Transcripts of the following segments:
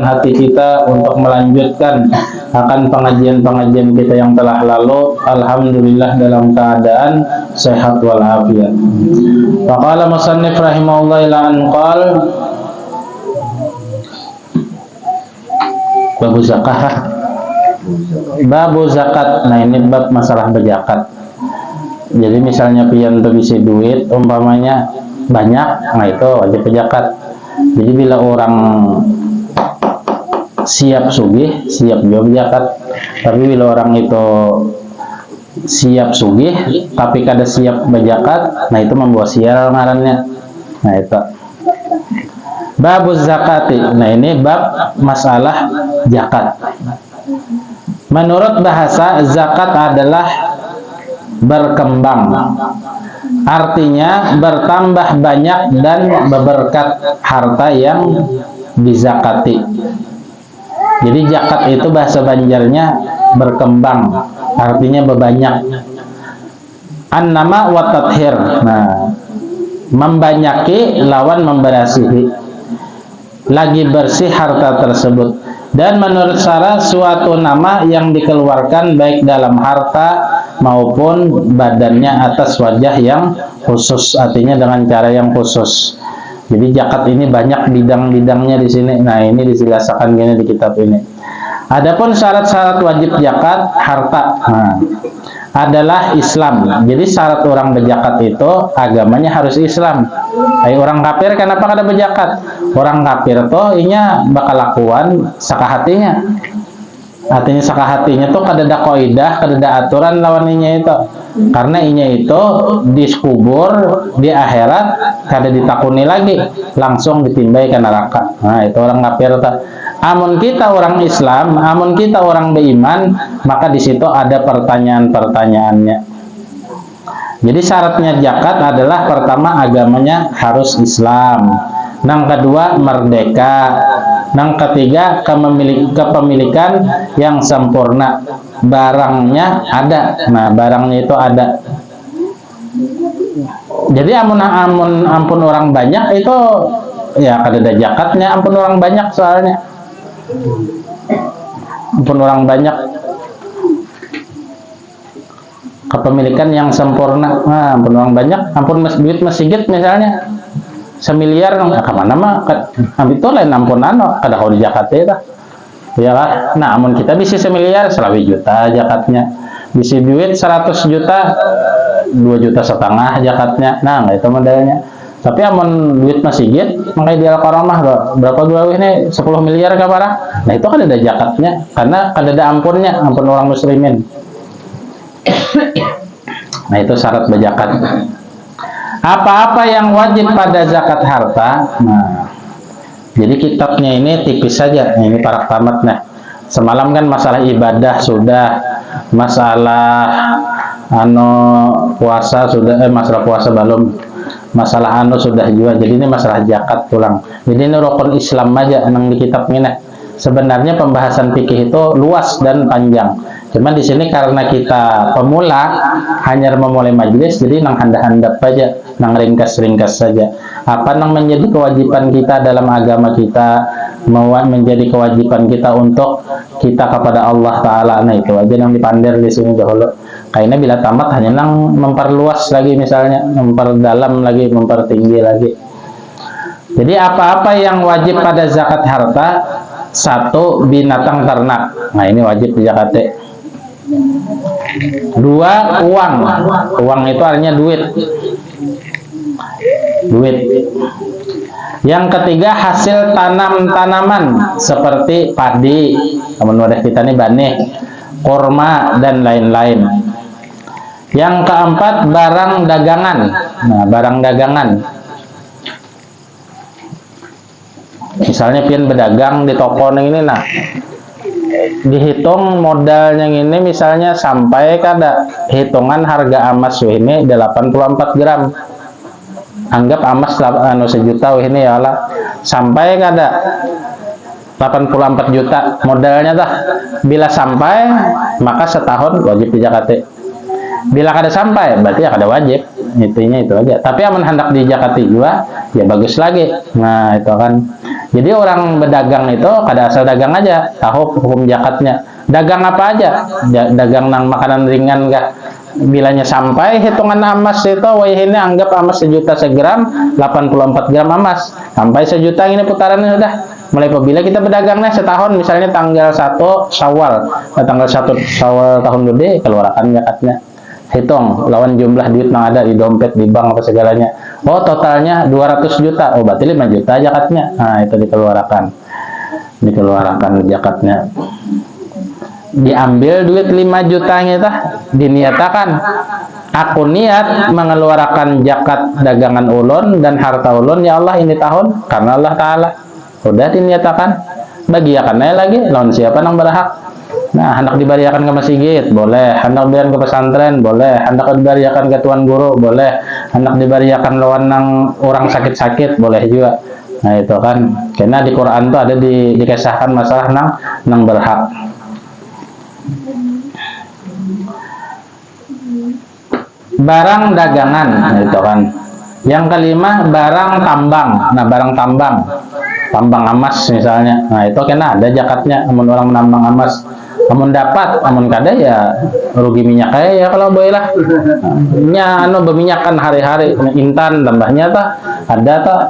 hati kita untuk melanjutkan akan pengajian-pengajian kita yang telah lalu. Alhamdulillah dalam keadaan sehat walafiat. Faqala musannif rahimahullah ila an qala babu zakah. Babu zakat. Nah, ini bab masalah berzakat. Jadi misalnya pian berisi duit umpamanya banyak, nah itu wajib berzakat. Jadi bila orang siap sugih, siap juga berzakat. Tapi bila orang itu siap sugih tapi kada siap berzakat, nah itu membawa sial ngarannya. Nah itu babuz zakati. Nah ini bab masalah zakat. Menurut bahasa, zakat adalah berkembang, artinya bertambah banyak dan berberkat harta yang dizakati. Jadi zakat itu bahasa Banjarnya berkembang, artinya berbanyak. An-nama wa tathir. Nah, membanyaki lawan memberasihi. Lagi bersih harta tersebut. Dan menurut syara suatu nama yang dikeluarkan baik dalam harta maupun badannya atas wajah yang khusus, artinya dengan cara yang khusus. Jadi zakat ini banyak bidang-bidangnya di sini. Nah, ini dijelaskan gini di kitab ini. Adapun syarat-syarat wajib zakat harta, nah, adalah Islam. Jadi syarat orang berzakat itu agamanya harus Islam. Orang kafir kenapa kada berzakat? Orang kafir tuh inya bakal lakuan sakahatinya. Artinya sakahatinya tuh kada ada kaidah, kada ada aturan lawan inya itu. Karena inya itu dikubur di akhirat kada ditakuni lagi, langsung ditimbai ke neraka. Nah, itu orang kafir tuh. Amun kita orang Islam, amun kita orang beriman, maka di situ ada pertanyaan-pertanyaannya. Jadi syaratnya zakat adalah pertama agamanya harus Islam, yang kedua merdeka, yang ketiga kepemilikan yang sempurna, barangnya ada. Nah, barangnya itu ada. Jadi ampun orang banyak itu ya kada ada zakatnya, ampun orang banyak soalnya. Ampun orang banyak, kepemilikan yang sempurna. Nah, ampun orang banyak, ampun duit masjid misalnya 1 miliar, kemana mah ambil itu lain ampun kada kau di zakat ya ya lah. Nah, amun kita bisa 1 miliar 100 juta zakatnya, bisa duit 100 juta 2,5 juta zakatnya. Nah, itu modelnya. Tapi amun duit masjid makanya di Al-Karamah berapa dua ini 10 miliar ke parah. Nah, itu kan ada zakatnya karena kan ada ampunnya, ampun orang muslimin. Nah, itu syarat berzakat. Apa-apa yang wajib pada zakat harta. Nah, jadi kitabnya ini tipis saja. Nah, ini para tamat. Nah, semalam kan masalah ibadah sudah, masalah puasa sudah, masalah puasa belum. Masalah sudah juga. Jadi ini masalah zakat pulang. Jadi ini rukun Islam aja yang di kitab ini. Sebenarnya pembahasan fikih itu luas dan panjang. Cuma di sini karena kita pemula hanya memulai majelis, jadi nang handap-handap aja, nang ringkas-ringkas saja. Apa nang menjadi kewajiban kita dalam agama kita, menjadi kewajiban kita untuk kita kepada Allah Taala. Nah, itu aja yang dipandir di sini dahulu. Kayaknya bila tamat hanya nang memperluas lagi, misalnya memperdalam lagi, mempertinggi lagi. Jadi apa-apa yang wajib pada zakat harta, 1 binatang ternak. Nah, ini wajib zakatnya. 2 uang. Uang itu artinya duit. Yang ketiga hasil tanaman seperti padi, teman wadah kita nih banih, kurma dan lain-lain. Yang keempat barang dagangan. Nah, barang dagangan. Misalnya pian berdagang di toko ini, nah dihitung modalnya ini misalnya sampai kada hitungan harga emas ini 84 gram. Anggap emas 1 juta ini ya lah, sampai kada 84 juta modalnya dah. Bila sampai maka setahun wajib zakati. Bila kada sampai berarti ya kada wajib. Intinya itu aja. Tapi aman hendak di zakati juga ya bagus lagi. Nah, itu kan. Jadi orang berdagang itu kada asal dagang aja, tahu hukum zakatnya. Dagang apa aja? Dagang nang makanan ringan kah? Bilanya sampai hitungan emas itu, wah ini anggap emas 1 juta segram, 84 gram emas. Sampai 1 juta ini putarannya sudah. Mulai apabila kita berdagangnya setahun, misalnya tanggal 1 Syawal, tanggal 1 Syawal tahun gede, keluarkan zakatnya. Hitung lawan jumlah duit yang ada di dompet, di bank apa segalanya. Oh, totalnya 200 juta. Oh, berarti 5 juta zakatnya. Nah, itu dikeluarkan zakatnya. Diambil duit 5 jutanya itu, diniatakan aku niat mengeluarkan zakat dagangan ulun dan harta ulun ya Allah ini tahun karena Allah Ta'ala. Udah diniatakan, bagiakannya lagi lawan siapa yang berhak. Nah, hendak dibariakan ke masjid boleh, hendak dibariakan ke pesantren boleh, hendak dibariakan ke tuan guru boleh, hendak dibariakan lawan nang orang sakit-sakit boleh juga. Nah, itu kan karena di Quran tuh ada dikisahkan masalah nang berhak. Barang dagangan, nah, itu kan. Yang kelima, barang tambang. Nah, barang tambang emas misalnya. Nah, itu kena ada zakatnya. Amun orang menambang emas, amun dapat, amun kada ya rugi minyak ya kalau boleh lah. Nya berminyakan hari-hari, intan tambahnya tak ada tak.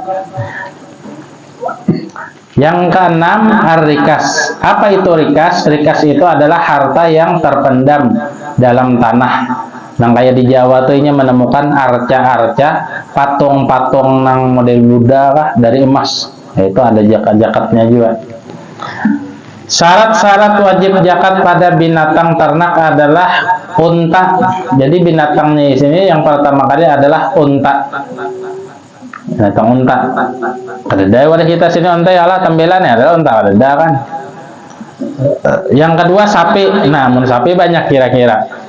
Yang keenam, rikas. Apa itu rikas? Rikas itu adalah harta yang terpendam dalam tanah. Nang kayak di Jawa tuh ini menemukan arca-arca, patung-patung nang model Buddha kah dari emas. Nah, itu ada zakatnya juga. Syarat-syarat wajib zakat pada binatang ternak adalah unta. Jadi binatangnya di sini yang pertama kali adalah unta. Binatang unta. Ada wadah kita sini unta ya lah tampilannya adalah unta ada kan. Yang kedua sapi. Nah, sapi banyak kira-kira.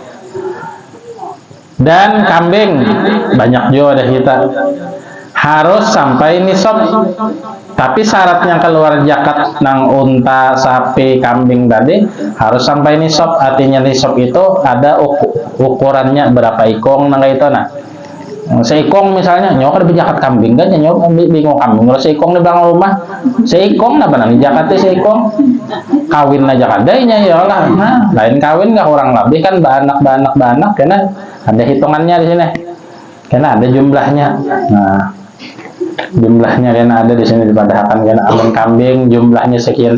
Dan kambing banyak juga ada kita. Harus sampai nisab. Tapi syaratnya keluar zakat nang unta, sapi, kambing tadi harus sampai nisab. Artinya nisab itu ada ukurannya berapa ikong nang itu nah. Seikong misalnya nyok ada zakat kambing kan nyok bingung kambing. Kalau seikong di belakang rumah, seikong nah benang zakatnya seikong. Kawin aja kadainya ya lah. Nah, lain kawin nggak orang lebih kan banak karena ada hitungannya di sini. Karena ada jumlahnya. Nah, jumlahnya karena ada di sini dipadahkan karena amun kambing jumlahnya sekian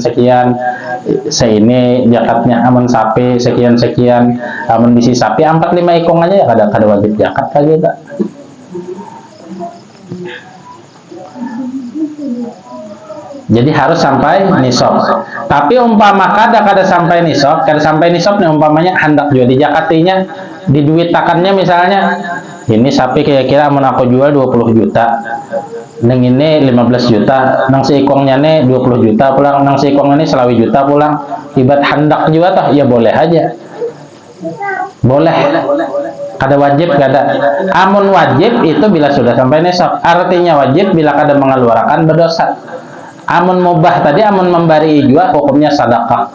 seini zakatnya, amun sapi sekian amun bisi sapi 4-5 ikong aja ya kada wajib zakat lagi tak. Jadi harus sampai nisab. Tapi umpama kada sampai nisab nih umpamanya hendak jual di zakatinya, diduitakannya misalnya ini sapi kira-kira amun aku jual 20 juta. Nang ini 15 juta, nang seikongnya nih 20 juta pulang, nang seikongnya nih 20 juta pulang. Ibarat hendak juga toh, ya boleh aja. Boleh. Kada wajib kada. Amun wajib itu bila sudah sampai nisab. Artinya wajib bila kada mengeluarkan berdosa. Amun mubah tadi, amun memberi juga hukumnya sedekah.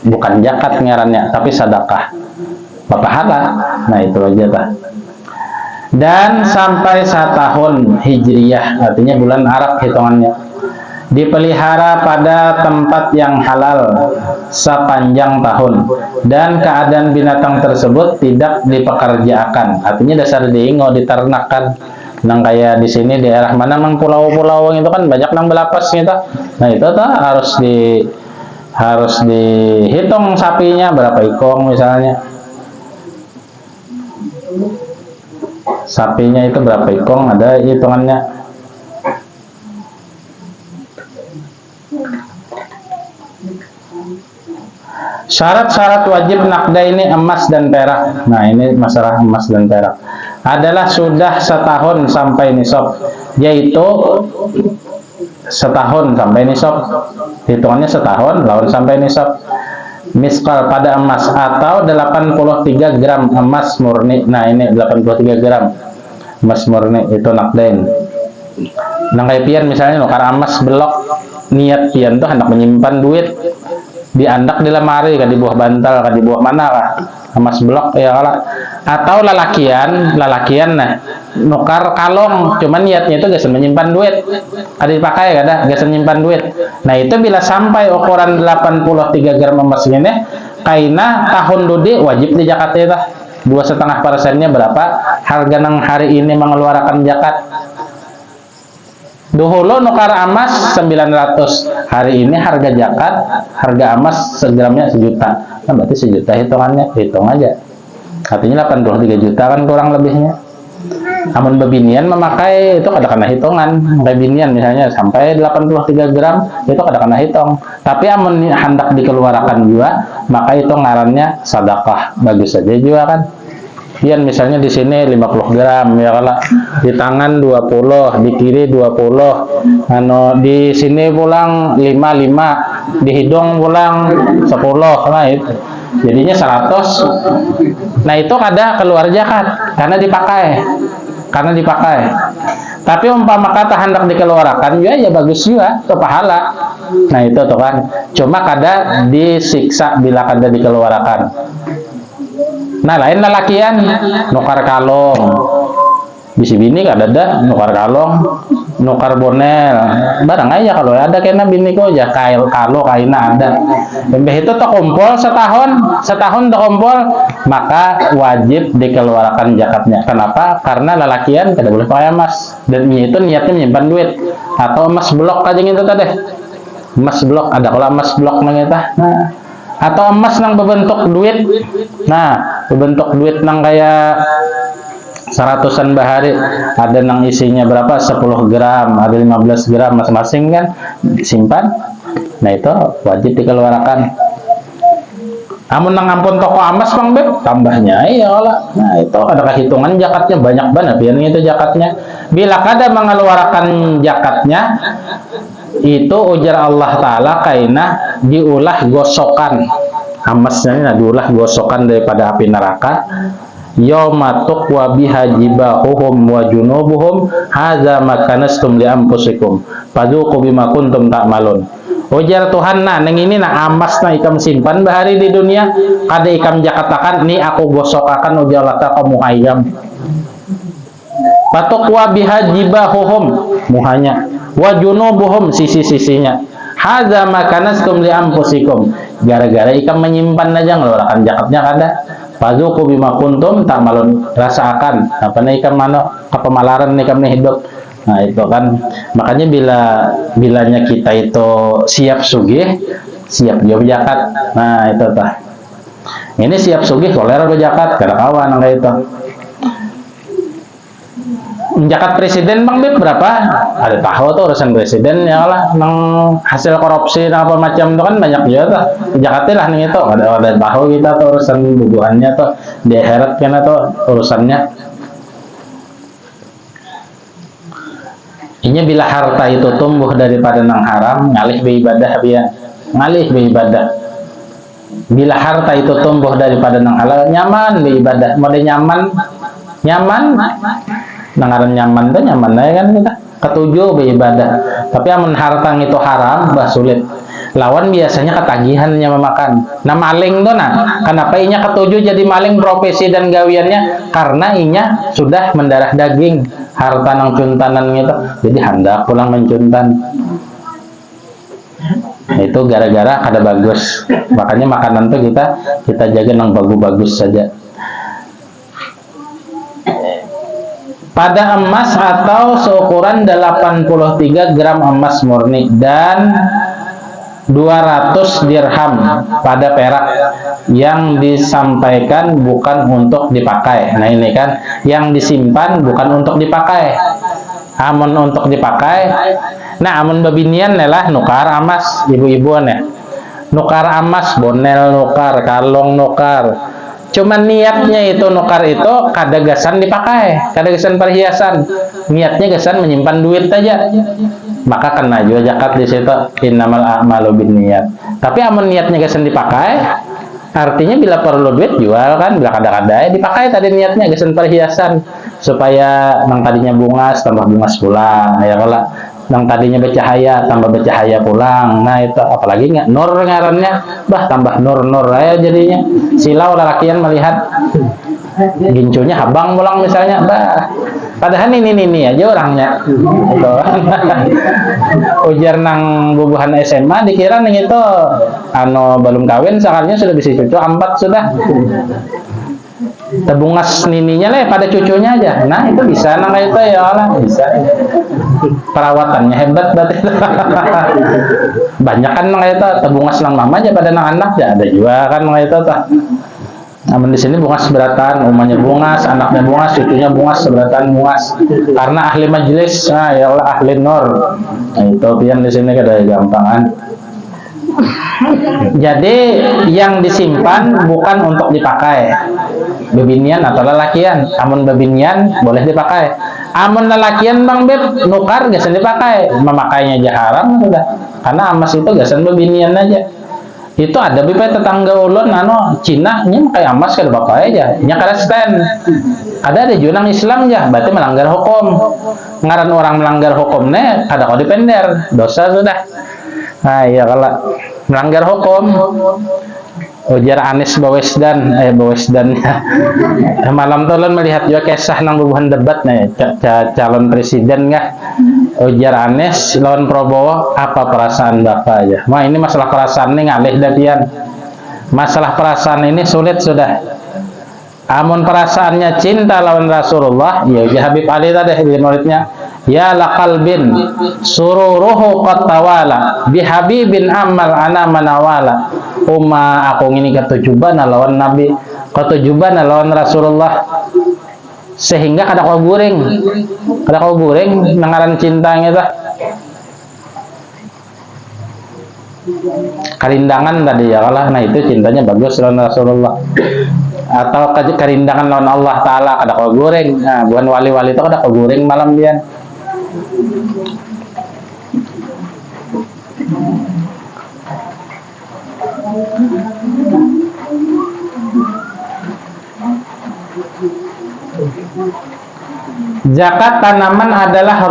Bukan zakat ngarannya, tapi sedekah. Berpahala. Nah, itu aja tah. Dan sampai 1 tahun hijriyah, artinya bulan Arab hitungannya. Dipelihara pada tempat yang halal sepanjang tahun dan keadaan binatang tersebut tidak dipekerjakan. Artinya dasar diingo diternakan. Nang kayak di sini daerah mana nang pulau-pulau itu kan banyak nang belapas gitu. Nah, itu tuh harus dihitung sapinya berapa ikong misalnya. Sapinya itu berapa ikong ada hitungannya. Syarat-syarat wajib nakda ini emas dan perak. Nah, ini masalah emas dan perak. Adalah sudah setahun sampai nisab, yaitu setahun sampai nisab. Hitungannya setahun lawan sampai nisab. Miskal pada emas atau 83 gram emas murni. Nah, ini 83 gram emas murni itu nakdain. Nang kayak pian misalnya nukar emas belok, niat pian tuh hendak menyimpan duit diandak di lemari ka di buah bantal ka di buah mana kah emas blok ya kala. Atau lalakian nah nukar kalong, cuman niatnya itu geus menyimpan duit ada dipakai kada geus menyimpan duit. Nah itu bila sampai ukuran 83 gram emas ini kaina tahun dudi wajib di zakat itu 2,5%-nya berapa harga nang hari ini mengeluarkan zakat. Dahulu nukar emas 900, hari ini harga zakat harga emas segramnya 1 juta. Nah berarti 1 juta hitungannya, hitung aja artinya 83 juta kan kurang lebihnya. Amun bebinian memakai itu kadang-kadang hitungan kayak binian misalnya sampai 83 gram itu kadang-kadang hitung. Tapi amun hendak dikeluarkan juga maka itu ngarannya sedekah, bagus saja juga kan. Pian misalnya di sini 50 gram ya kalau di tangan 20, di kiri 20, di sini pulang 5, di hidung pulang 10, nah itu jadinya 100. Nah itu kada keluar zakat karena dipakai. Tapi umpama kata hendak dikeluarkan ya bagus juga itu pahala. Nah itu tuh kan cuma kada disiksa bila kada dikeluarkan. Nah lain lalakian nukar kalong bisi bini kada ada nukar kalong nukar bonel barang aja kalau ada kena bini ko aja kalau kaina ada lebih itu terkumpul setahun terkumpul maka wajib dikeluarkan zakatnya. Kenapa? Karena lalakian kada boleh pakai emas dan itu niatnya menyimpan duit atau emas blok aja gitu tadi emas blok ada kalau emas blok nangita. Nah atau emas nang berbentuk duit, nah berbentuk duit nang kayak 100-an bahari ada nang isinya berapa 10 gram ada 15 gram masing-masing kan simpan. Nah itu wajib dikeluarkan. Amun nang ampun toko emas bang beb tambahnya iya lah. Nah itu ada hitungan zakatnya banyak banget biar itu zakatnya. Bila kada mengeluarkan zakatnya itu ujar Allah Ta'ala kaina diulah gosokan emasnya diulah gosokan daripada api neraka yaumatuk wa biha jibahuhum wa junubuhum hadza makanastum li anfusikum fadzuqu bima kuntum ta'malun. Ujar Tuhan nah neng ini nah emas nah ikam simpan bahari di dunia kada ikam jakatakan ni aku gosokakan ujar Allah Ta'ala kamu ayam patukwa biha jibahuhum muhanya wa junubuhum sisi-sisinya hadza makanastum li anfusikum gara-gara ikam menyimpan aja ngeluarkan zakatnya kada fadzuqu bima kuntum ta'malun rasakan apa nih ikam mano kepemalaran ikam nih hidup. Nah itu kan makanya bilanya kita itu siap sugih siap jawab zakat. Nah itu tah ini siap sugih koler zakat kada kawan kayak itu. Zakat presiden bang beb berapa? Ada tahu tuh urusan presiden ya lah, nang hasil korupsi nang apa macam itu kan banyak juga tuh. Zakatnya lah nih itu ada tahu kita tuh urusan bubuhannya tuh di akhirat kan tuh urusannya. Ini bila harta itu tumbuh daripada nang haram ngalih beribadah biar ngalih beribadah. Bila harta itu tumbuh daripada nang halal nyaman beribadah, mode nyaman nangaran nyaman tuh nyaman aja kan kita ketujuh beribadah. Tapi amun harta itu haram bah sulit lawan biasanya ketagihannya memakan. Nah maling tuh nah kenapa inya ketujuh jadi maling profesi dan gawiannya karena inya sudah mendarah daging harta nang cuntanan gitu jadi hendak pulang mencuntan. Itu gara-gara kada bagus makanya makanan tuh kita jaga nang bagus-bagus saja. Pada emas atau seukuran 83 gram emas murni dan 200 dirham pada perak yang disampaikan bukan untuk dipakai. Nah ini kan yang disimpan bukan untuk dipakai. Amun untuk dipakai. Nah amun babinian lah nukar emas ibu-ibuan ya. Nukar emas bonel nukar kalong nukar. Cuman niatnya itu nukar itu kada gasan dipakai, kada gasan perhiasan. Niatnya gasan menyimpan duit aja. Maka kena juga zakat di situ innamal a'malu binniyat. Tapi amun niatnya gasan dipakai, artinya bila perlu duit jual kan, bila kada-kada dipakai tadi niatnya gasan perhiasan supaya nang tadinya bunga tambah bunga pula ya kala yang tadinya bercahaya tambah bercahaya pulang. Nah itu apalagi nggak nur ngarannya, bah tambah nur aja jadinya. Silau lalakian melihat gincunya habang pulang misalnya, bah padahal ini aja orangnya gitu. Ujar nang bubuhan SMA dikira nih itu belum kawin sakarnya sudah bisa cucu 4 sudah. Tebungas nininya lah pada cucunya aja. Nah itu bisa nang itu ya Allah bisa. Perawatannya hebat berarti. Banyak kan nang itu tebungas nang mama aja pada nang anak ya ada juga kan nang itu tuh. Namun di sini bungas seberatan, umahnya bungas, anaknya bungas, cucunya bungas, seberatan bungas. Karena ahli majelis, nah ya Allah ahli nur. Nah itu pian di sini kada gampangan. Jadi yang disimpan bukan untuk dipakai. Bebinian atau lelakian. Amun bebinian boleh dipakai. Amun lelakian Bang Beb nukar gasan dipakai. Memakainya aja haram sudah. Karena emas itu gasan bebinian aja. Itu ada bipa tetangga ulun Cina nya kayak emas kada bapak aja nya kada stand ada junang Islam ya berarti melanggar hukum ngaran orang melanggar hukumnya kada kau dipender dosa sudah. Nah iya kalau melanggar hukum ujar Anies Bawesdan malam tuh melihat juga kisah nang bubuhan debat nih calon presiden nggak ujar Anies lawan Prabowo apa perasaan bapak aja. Wah ini masalah perasaan ini ngalih dapian masalah perasaan ini sulit sudah. Amun perasaannya cinta lawan Rasulullah ya Habib Ali tadi di muridnya ya laqalbin sururuhu qad tawala bihabibin amal ana manawala aku ini ketujuban lawan Nabi ketujuban lawan Rasulullah sehingga kada kau guring nangaran cintanya itu karindangan tadi ya kalah. Nah itu cintanya bagus lawan Rasulullah atau karindangan lawan Allah Ta'ala kada kau guring. Nah bukan wali-wali itu kada kau guring malam dia. Zakat tanaman adalah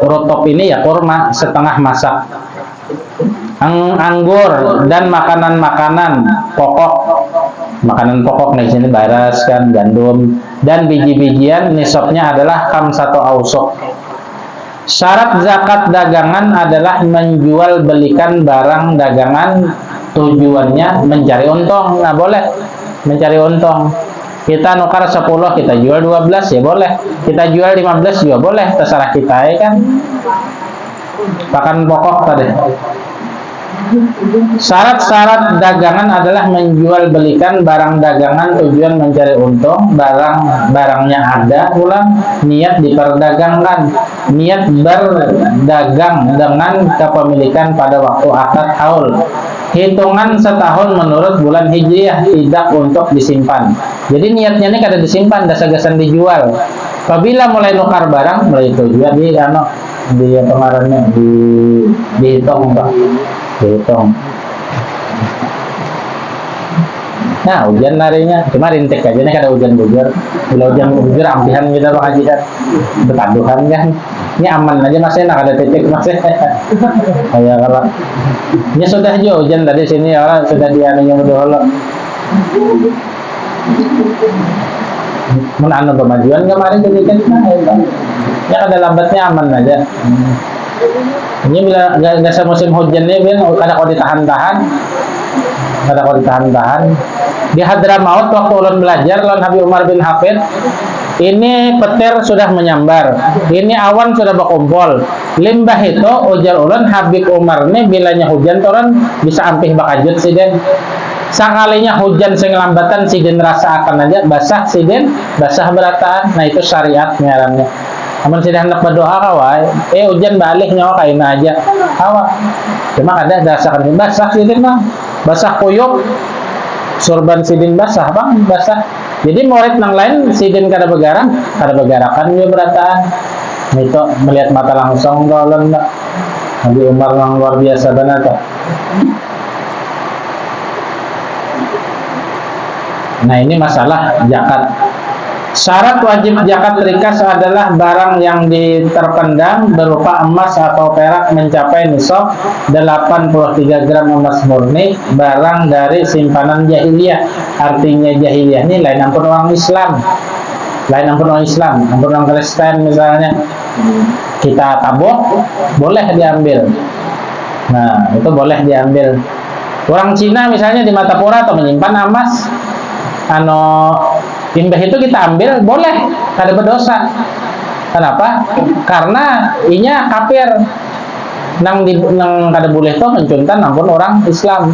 rutop ini ya kurma setengah masak, anggur dan makanan pokok nih sini baras kan gandum dan biji-bijian nisabnya adalah satu ausuk. Syarat zakat dagangan adalah menjual belikan barang dagangan tujuannya mencari untung. Nah boleh mencari untung. Kita nukar 10 kita jual 12 ya boleh, kita jual 15 juga boleh, terserah kita ya kan. Pakan pokok tadi. Syarat-syarat dagangan adalah menjual belikan barang dagangan tujuan mencari untung, barangnya ada ulang niat diperdagangkan, niat berdagang dengan kepemilikan pada waktu akad haul, hitungan setahun menurut bulan hijriah, tidak untuk disimpan. Jadi niatnya ini kada disimpan, dasar-dasar dijual. Apabila mulai nukar barang, mulai itu juga di pengaruhnya dihitung Pak. Dihitung. Nah hujan larinya cuma rintik aja nih kada hujan bujur. Bila hujan bujur ampihan kita Pak Haji kan bertaduhan kan ini aman aja masih nak ada titik masih kayak kalau ini sudah aja hujan tadi sini orang sudah dianunya dulu menanu pemajuan kemarin sedikit ya kada lambatnya aman aja. Ini bila nggak musim hujan ini kada kau ditahan-tahan di Hadramaut waktu ulun belajar lawan Habib Umar bin Hafid ini petir sudah menyambar, ini awan sudah berkumpul limbah itu ujar ulun Habib Umar ini bilanya hujan turun bisa ampih bakajut siden sakalinya hujan sing lambatan siden rasa akan aja basah siden basah berataan. Nah itu syariat ngarannya. Amun sudah hendak berdoa kawai, hujan balik nyawa kaina aja, kawa. Cuma ada dasakan basah sidin bang, basah kuyuk, sorban sidin basah bang, basah. Jadi murid nang lain sidin kada begarakan dia berataan. Itu melihat mata langsung kalau enggak. Nabi Umar yang luar biasa benar tuh. Nah ini masalah zakat. Syarat wajib zakat rikas adalah barang yang terpendam berupa emas atau perak mencapai nisab 83 gram emas murni, barang dari simpanan jahiliyah. Artinya jahiliyah ini lain ampun orang Islam, ampun orang Kristen misalnya. Kita tabok, boleh diambil. Nah, itu boleh diambil. Orang Cina misalnya di Matapura atau menyimpan emas, imbah itu kita ambil, boleh, kada berdosa. Kenapa? Karena inya kafir. Nang kada boleh tuh mencuntan ampun orang Islam.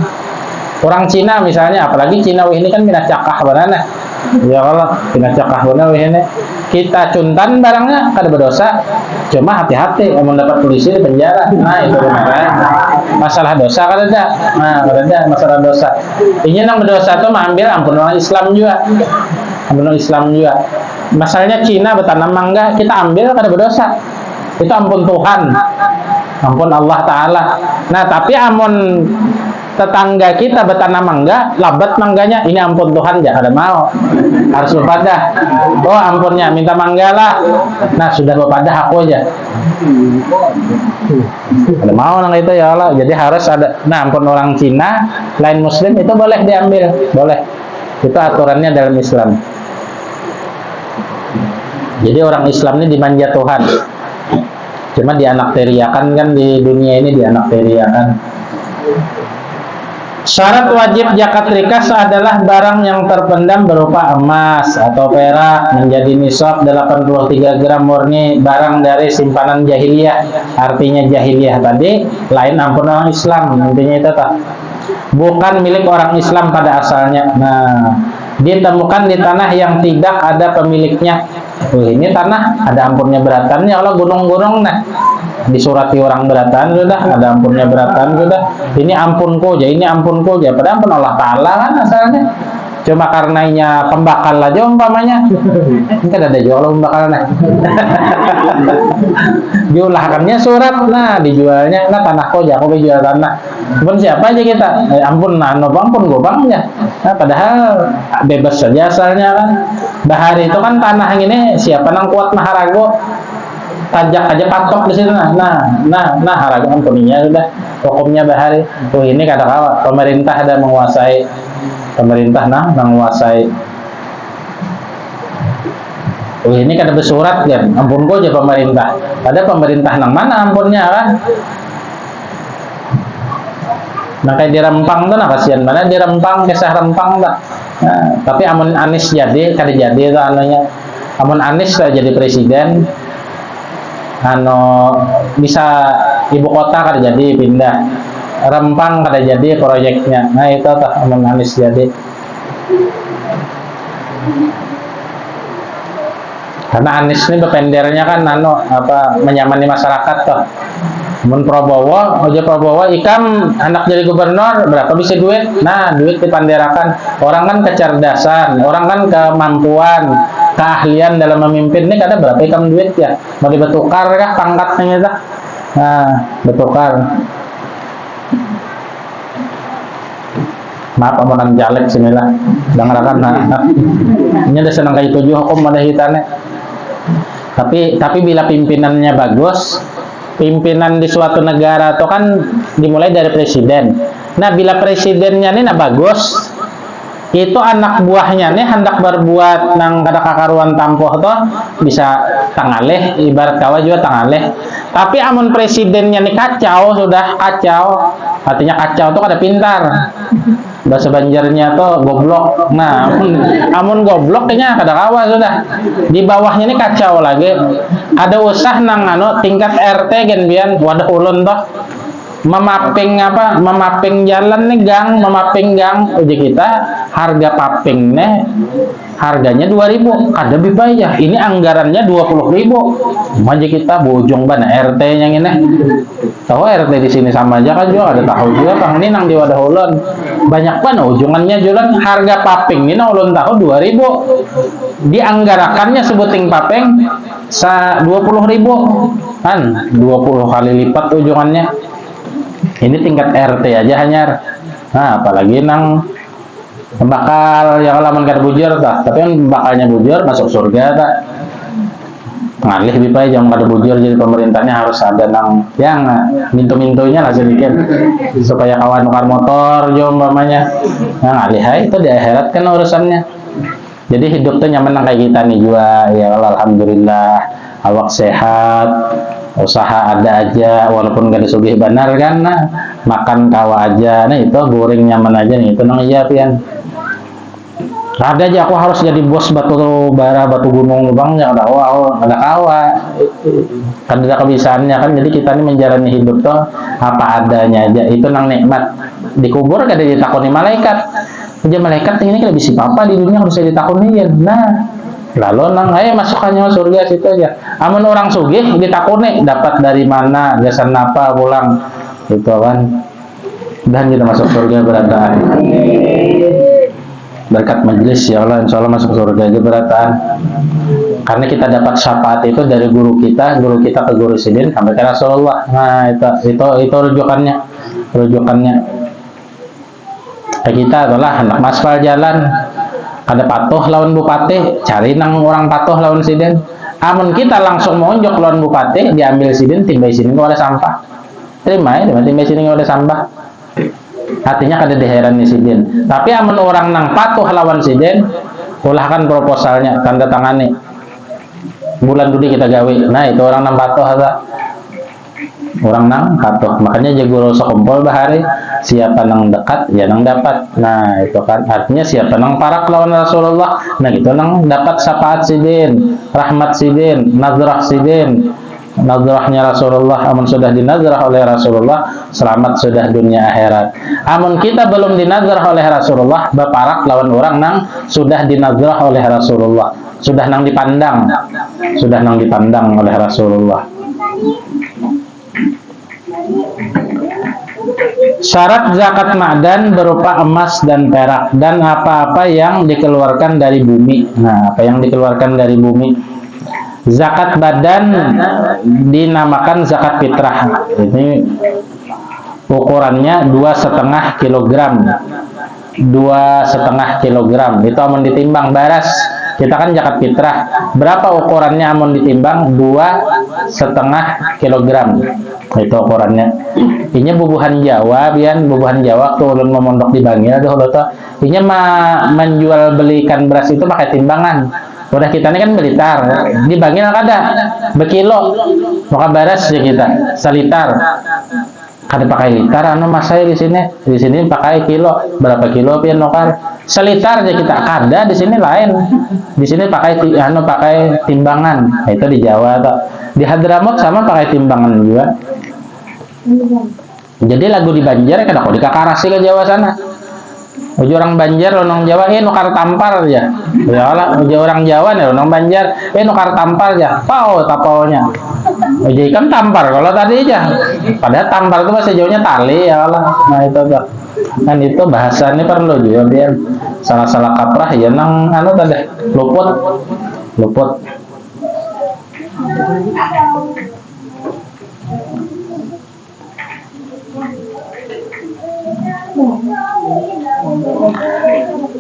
Orang Cina misalnya, apalagi Cina ini kan minat cakah banana. Ya kalau minat cakah banana ini, kita cuntan barangnya kada berdosa. Cuma hati-hati, mau dapat polisi di penjara. Nah itu benar. Masalah dosa kada ada. Nah kada ada masalah dosa. Ini nang berdosa tuh mengambil ampun orang Islam juga. Masalahnya Cina bertanam mangga, kita ambil kada berdosa. Itu ampun Tuhan, ampun Allah Ta'ala. Nah tapi ampun tetangga kita bertanam mangga, labat mangganya, ini ampun Tuhan, jangan ada mau, harus berpadah. Oh ampunnya, minta mangga lah. Nah sudah berpadah aku aja. Ada mau nang itu ya Allah. Jadi harus ada. Nah ampun orang Cina, lain Muslim itu boleh diambil, boleh. Itu aturannya dalam Islam. Jadi orang Islam ini dimanja Tuhan. Cuma dianakteriakan kan di dunia ini dianakteriakan. Syarat wajib zakat rikas adalah barang yang terpendam berupa emas atau perak menjadi nisab 83 gram murni, barang dari simpanan jahiliyah. Artinya jahiliyah tadi lain ampun orang Islam, intinya itu tak. Bukan milik orang Islam pada asalnya. Nah, ditemukan di tanah yang tidak ada pemiliknya. Ini tanah ada ampunnya beratannya, Allah gunung-gunung nah disurati orang beratan sudah, ada ampunnya beratan sudah. Ini ampunku aja, ini ampunku aja. Padahal ampun Allah Ta'ala kan asalnya. Cuma karenanya pembakal aja umpamanya. Kan ada jual pembakal nah. Diulahkannya surat, nah dijualnya, nah tanahku aja, aku jual tanah. Ampun siapa aja kita? Ampun ampun gobang aja. Nah, padahal bebas saja asalnya kan. Bahari itu kan tanah yang ini siapa nang kuat maharago, tajak aja patok di situ. Nah harago ampuninya sudah, hukumnya bahari. Oh ini kata kawan, pemerintah ada menguasai, pemerintah menguasai. Oh ini kada bersurat kan, ampunku aja pemerintah. Ada pemerintah nang mana ampunnya kan? Nah kayak di Rempang tuh, nah kasihan mana di Rempang, kisah Rempang tak. Nah, tapi amun Anies jadi, kada jadi itu anunya. Amun Anies jadi presiden, bisa ibu kota kada jadi pindah. Rempang kada jadi proyeknya. Nah itu tak amun Anies jadi. Karena Anies ini berpendernya kan menyamani masyarakat toh. Mun Prabowo, aja Prabowo ikam anak jadi gubernur berapa bisa duit? Nah, duit dipanderakan. Orang kan kecerdasan, orang kan kemampuan, keahlian dalam memimpin ini kada berapa ikam duit ya? Mau dibetukar kah pangkatnya itu? Nah, betukar. Maaf omongan jalek sinilah. Dangarakan nah. Ini ada senang kayak 7 hukum ada hitane. Tapi bila pimpinannya bagus, pimpinan di suatu negara itu kan dimulai dari presiden. Nah, bila presidennya ini bagus, itu anak buahnya nih hendak berbuat nang kada kakaruan tampoh tuh bisa tangaleh, ibarat kawa juga tangaleh. Tapi amun presidennya nih kacau, sudah kacau. Artinya kacau tuh kada pintar. Bahasa Banjarnya tuh goblok. Nah, amun goblok kayaknya kada kawa sudah. Di bawahnya ini kacau lagi. Ada usah nang tingkat RT gen bian wadah ulun toh. Memapping jalan nih gang, memapping gang uji kita harga papping nih harganya 2.000 ada bibaya, ini anggarannya 20.000 maju kita bojong bana RT yang ini tahu RT di sini sama aja kan juga ada tahu juga kang ini nang di wadah ulun banyak banget ujungannya jualan harga papping ini nang ulun tahu 2.000 dianggarakannya sebuting papping 20.000 kan 20 kali lipat ujungannya. Ini tingkat RT aja hanya. Nah, apalagi nang bakal yang lamun kada bujur tah, tapi yang bakalnya bujur masuk surga tak ngalih bipai jangan kada bujur, jadi pemerintahnya harus ada nang yang mintu-mintunya lah sedikit supaya kawan nukar motor jo umpamanya nah, ngalih hai itu di akhirat kan urusannya. Jadi hidup tuh nyaman kayak kita nih juga ya Allah, alhamdulillah awak sehat, usaha ada aja walaupun gak disugih benar kan, nah, makan kawa aja, nah itu goreng nyaman aja nih itu nang iya pian. Ada aja aku harus jadi bos batu bara batu gunung bang ya ada kawa kan ada kebiasaannya kan, jadi kita ini menjalani hidup tuh apa adanya aja itu nang nikmat. Dikubur kada ditakoni malaikat aja, malaikat ini kada bisa apa di dunia bisa ditakoni ya. Nah lalu nang ayo masukannya surga situ aja. Amun orang sugih ditakoni dapat dari mana, dasar apa pulang itu kan, dan kita masuk surga berataan berkat majelis ya Allah, insya Allah masuk surga aja berataan karena kita dapat syafaat itu dari guru kita ke guru sidin sampai ke Rasulullah. Nah itu rujukannya kita adalah anak maspal jalan ada patuh lawan bupati, cari nang orang patuh lawan sidin. Amun kita langsung monjok lawan bupati diambil sidin, timbai sidin kalau ada sampah terima ya, timbai sidin kalau ada sampah artinya kada diheran nih sidin. Tapi amun orang nang patuh lawan sidin ulah kan proposalnya tanda tangani bulan dulu kita gawe, nah itu orang nang patuh ada orang nang patuh, makanya jago rasa kumpul bahari siapa nang dekat ya nang dapat. Nah itu kan artinya siapa nang parak lawan Rasulullah, nah itu nang dapat syafaat sidin, rahmat sidin, nazrah sidin. Nazrahnya Rasulullah, amun sudah dinazrah oleh Rasulullah selamat sudah dunia akhirat. Amun kita belum dinazrah oleh Rasulullah baparak lawan orang nang sudah dinazrah oleh Rasulullah, sudah nang dipandang oleh Rasulullah. Syarat zakat ma'dan berupa emas dan perak dan apa-apa yang dikeluarkan dari bumi. Nah, apa yang dikeluarkan dari bumi? Zakat badan dinamakan zakat fitrah. Ini ukurannya 2,5 kilogram. 2,5 kilogram. Itu amun ditimbang baras. Kita kan zakat fitrah. Berapa ukurannya amun ditimbang? 2,5 kilogram. Itu ukurannya. Ini bubuhan Jawa, bian bubuhan Jawa tuh ulun memondok di Bangil tuh ini menjual belikan beras itu pakai timbangan. Udah kita ini kan Blitar, di Bangil kada bekilo, maka baras ya kita selitar, kada pakai litar, anu mas saya di sini pakai kilo, berapa kilo pian nokar, selitar ya kita kada di sini lain, di sini pakai pakai timbangan, nah, itu di Jawa tuh, di Hadramut sama pakai timbangan juga. Jadi lagu di Banjar kada kok dikakarasi ke Jawa sana. Uji orang Banjar, orang Jawa, nukar tampar ya. Ya lah, uji orang Jawa nih, orang Banjar, nukar tampar ya. Pau, tapaunya. Uji ikan tampar, kalau tadi aja. Padahal tampar itu bahasa Jawanya tali ya Allah. Nah itu tuh. Kan itu bahasanya perlu juga biar salah-salah kaprah ya nang anu tadi luput.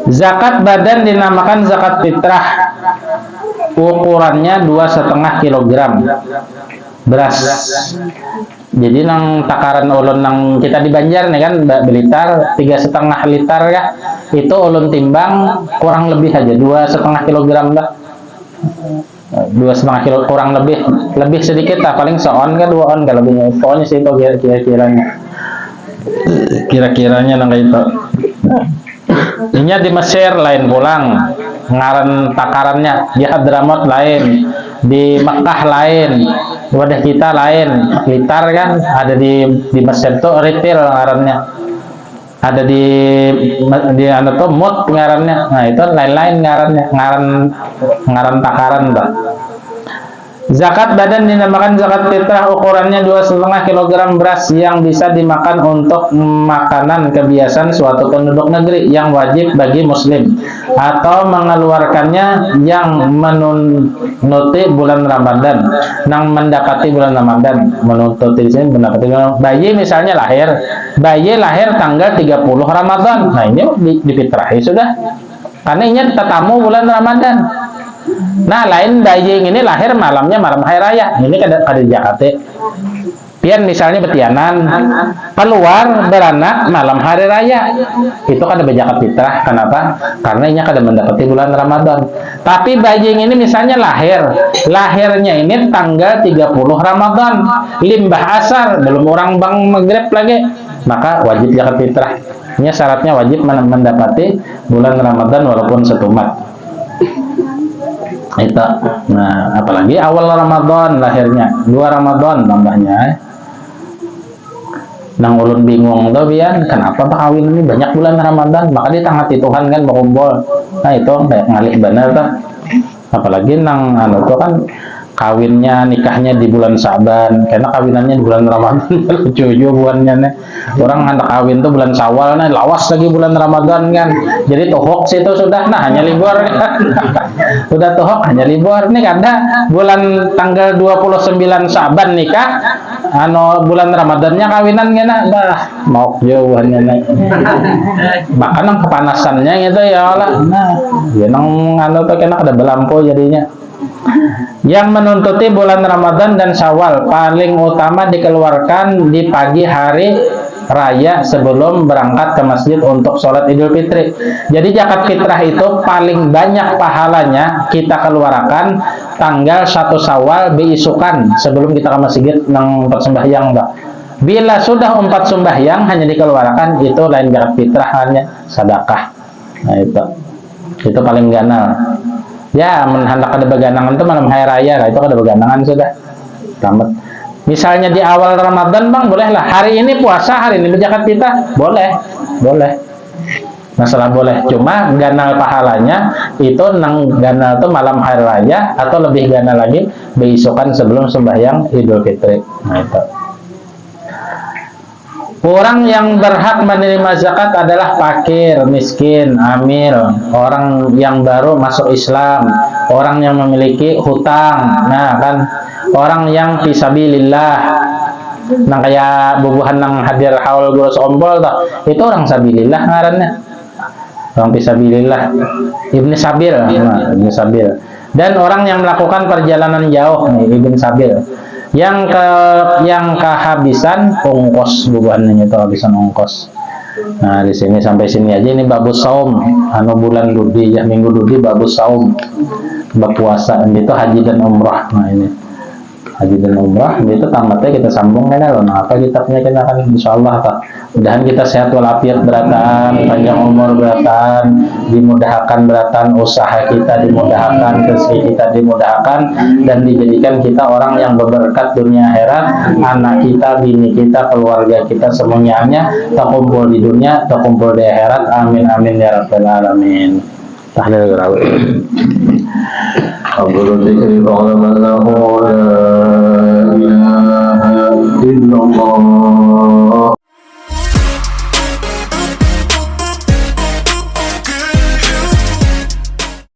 Zakat badan dinamakan zakat fitrah. Ukurannya 2,5 kilogram beras. Jadi nang takaran ulun nang kita di Banjar nih kan Blitar 3,5 liter ya. Itu ulun timbang kurang lebih aja 2,5 kilogram lah. 2,5 kilo kurang lebih sedikit lah, paling seon kan 2 on kalau lebihnya. Pokoknya sih itu kira-kiranya nang itu. Ini di Mesir lain pulang ngaran takarannya, di Hadramut lain, di Mekah lain, wadah kita lain, litar kan ada di Mesir tuh retail ngarannya, ada di anu tuh mut ngarannya. Nah itu lain-lain ngarannya, ngaran takaran bah. Zakat badan dinamakan zakat fitrah, ukurannya 2,5 kg beras yang bisa dimakan untuk makanan kebiasaan suatu penduduk negeri yang wajib bagi muslim, atau mengeluarkannya yang menuti bulan Ramadan, yang mendapati bulan Ramadan. Menuti di sini mendapati bulan. Bayi misalnya bayi lahir tanggal 30 Ramadan, nah ini difitrahi sudah, karena ini tetamu bulan Ramadan. Nah, lain bayi ini lahir malam hari raya, ini kada Jakarta. Pian misalnya betianan keluar beranak malam hari raya, itu kada berzakat fitrah. Kenapa? Karena ini kada mendapati bulan Ramadan. Tapi bayi ini misalnya lahirnya ini tanggal 30 Ramadan, limbah asar, belum orang bang maghrib lagi, maka wajib zakat fitrah. Ini syaratnya wajib mendapati bulan Ramadan walaupun setumat. Itu. Nah, apalagi awal Ramadan lahirnya, 2 Ramadan tambahnya. Nang ulun bingung tuh Bian, kenapa Pak kawin ini banyak bulan Ramadan? Maka di tengah Tuhan kan berkumpul. Nah, itu kayak ngalih bener tuh. Apalagi nang tuh kan kawinnya, nikahnya di bulan Sa'ban, karena kawinannya di bulan Ramadan. Lucu bulannya nih. Orang anak kawin tuh bulan Syawal, nah lawas lagi bulan Ramadan kan. Jadi tohok situ sudah, nah hanya libur kan. Sudah tohok hanya libur. Nih kada bulan tanggal 29 Sa'ban nikah, bulan Ramadannya kawinan kena, bah mau jauhannya nih. Bahkan nang kepanasannya gitu ya Allah. Nah, ya nang tuh kena kada belampu jadinya. Yang menuntuti bulan Ramadan dan Syawal paling utama dikeluarkan di pagi hari raya sebelum berangkat ke masjid untuk sholat Idul Fitri. Jadi zakat fitrah itu paling banyak pahalanya kita keluarkan tanggal 1 Syawal beisukan sebelum kita ke masjid nang sembahyang. Bila sudah 4 sembahyang hanya dikeluarkan, itu lain zakat fitrah, hanya sedekah. Nah, itu paling ganal. Ya, hendak ada beganangan itu malam hari raya, lah itu ada beganangan sudah. Tamat. Misalnya di awal Ramadan, Bang, bolehlah. Hari ini puasa, hari ini berzakat fitrah, boleh. Masalah boleh. Cuma ganal pahalanya itu nang ganal itu malam hari raya, atau lebih ganal lagi beisukan sebelum sembahyang Idul Fitri. Nah, itu. Orang yang berhak menerima zakat adalah fakir, miskin, amil, orang yang baru masuk Islam, orang yang memiliki hutang, nah kan, orang yang fisabilillah, nang kayak bubuhan nang hadir haul gurus ombol toh, itu orang sabilillah ngarannya, orang fisabilillah, ibn sabil, nah, ibn sabil, dan orang yang melakukan perjalanan jauh, nih, ibn sabil. Yang kehabisan ongkos, bubuhannya itu habisan ongkos. Nah, di sini sampai sini aja, ini babus saum, bulan dudi ya, minggu dudi babus saum, bab puasa, itu haji dan umrah. Nah, ini haji dan umrah itu tamatnya kita sambung kan loh. Nah, apa kitabnya kita kan insyaallah Pak. Mudahan kita sehat walafiat beratan, panjang umur beratan, dimudahkan beratan usaha kita, dimudahkan rezeki kita, dimudahkan, dan dijadikan kita orang yang berberkat dunia akhirat, anak kita, bini kita, keluarga kita semuanya terkumpul di dunia, terkumpul di akhirat. Amin amin ya rabbal alamin. Tahlil gerawi. Abdul Dzikri qala man lahu